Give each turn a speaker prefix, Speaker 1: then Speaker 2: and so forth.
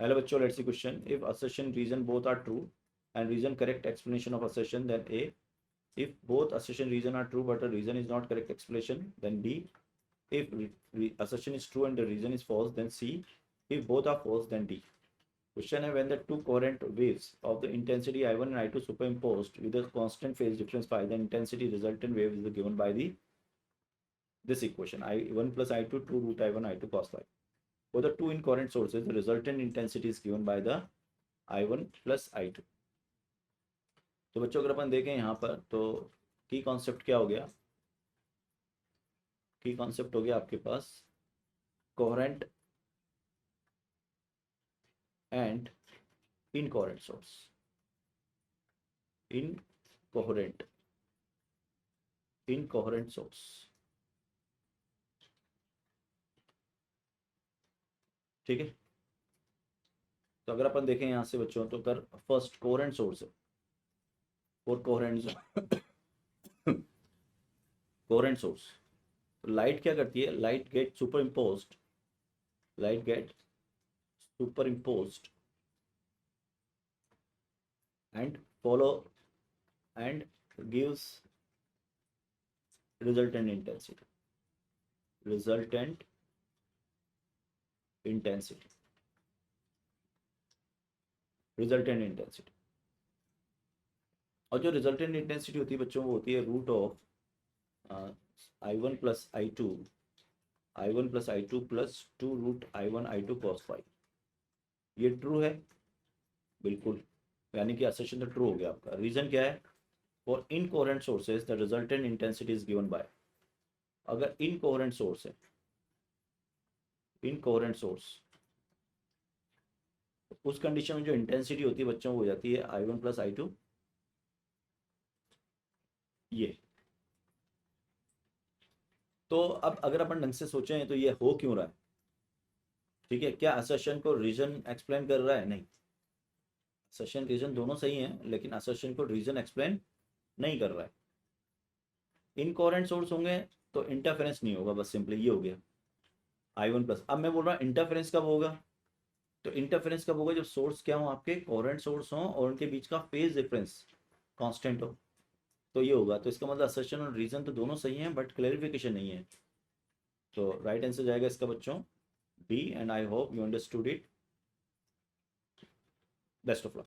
Speaker 1: Hello बच्चों, let's see question. If assertion reason both are true and reason correct explanation of assertion, then A. If both assertion reason are true but a reason is not correct explanation, then B. If assertion is true and the reason is false, then C. If both are false, then D. Question है, when the two coherent waves of the intensity I1 and I2 superimposed with a constant phase difference phi, the intensity resultant wave is given by this equation: I1 plus I2 2 root I1 I2 cos phi. For the two incoherent sources, the resultant intensity is given by the I1 plus I2. तो बच्चों अगर अपन देखें यहाँ पर तो की concept क्या हो गया? की कॉन्सेप्ट हो गया आपके पास coherent and incoherent source. Incoherent source. ठीक है. तो अगर अपन देखें यहाँ से बच्चों तो अगर फर्स्ट कोहेरेंट सोर्स है और कोहेरेंट सोर्स, तो लाइट क्या करती है? Light get super imposed and follow and gives resultant intensity. और जो रिजल्टेंट इंटेंसिटी होती है बच्चों वो होती है root of I1 plus I2 plus 2 root I1 I2 cos phi. ये ट्रू है बिल्कुल, यानी कि असर्शन तो ट्रू हो गया आपका. रीजन क्या है? For incoherent sources the resultant intensity is given by. अगर इनकोहेरेंट सोर्स है, इनकोहेरेंट सोर्स, उस कंडीशन में जो इंटेंसिटी होती है बच्चों हो जाती है I1 प्लस I2. ये तो अब अगर अपन ढंग से सोचें तो ये हो क्यों रहा है? ठीक है, क्या असर्शन को रीजन एक्सप्लेन कर रहा है? नहीं. असर्शन रीजन दोनों सही हैं, लेकिन असर्शन को रीजन एक्सप्लेन नहीं कर रहा है. इनकोहेरेंट सोर्स होंगे तो इंटरफेरेंस नहीं होगा, बस सिंपली ये हो गया I1 प्लस. अब मैं बोल रहा हूँ इंटरफेरेंस कब होगा? तो इंटरफेरेंस कब होगा? जब सोर्स क्या हो आपके? कोहेरेंट सोर्स हो और उनके बीच का फेज डिफरेंस कांस्टेंट हो, तो ये होगा. तो इसका मतलब असर्शन और रीजन तो दोनों सही हैं बट क्लैरिफिकेशन नहीं है. तो राइट आंसर जाएगा इसका बच्चों B. And I hope you understood it. Best of luck.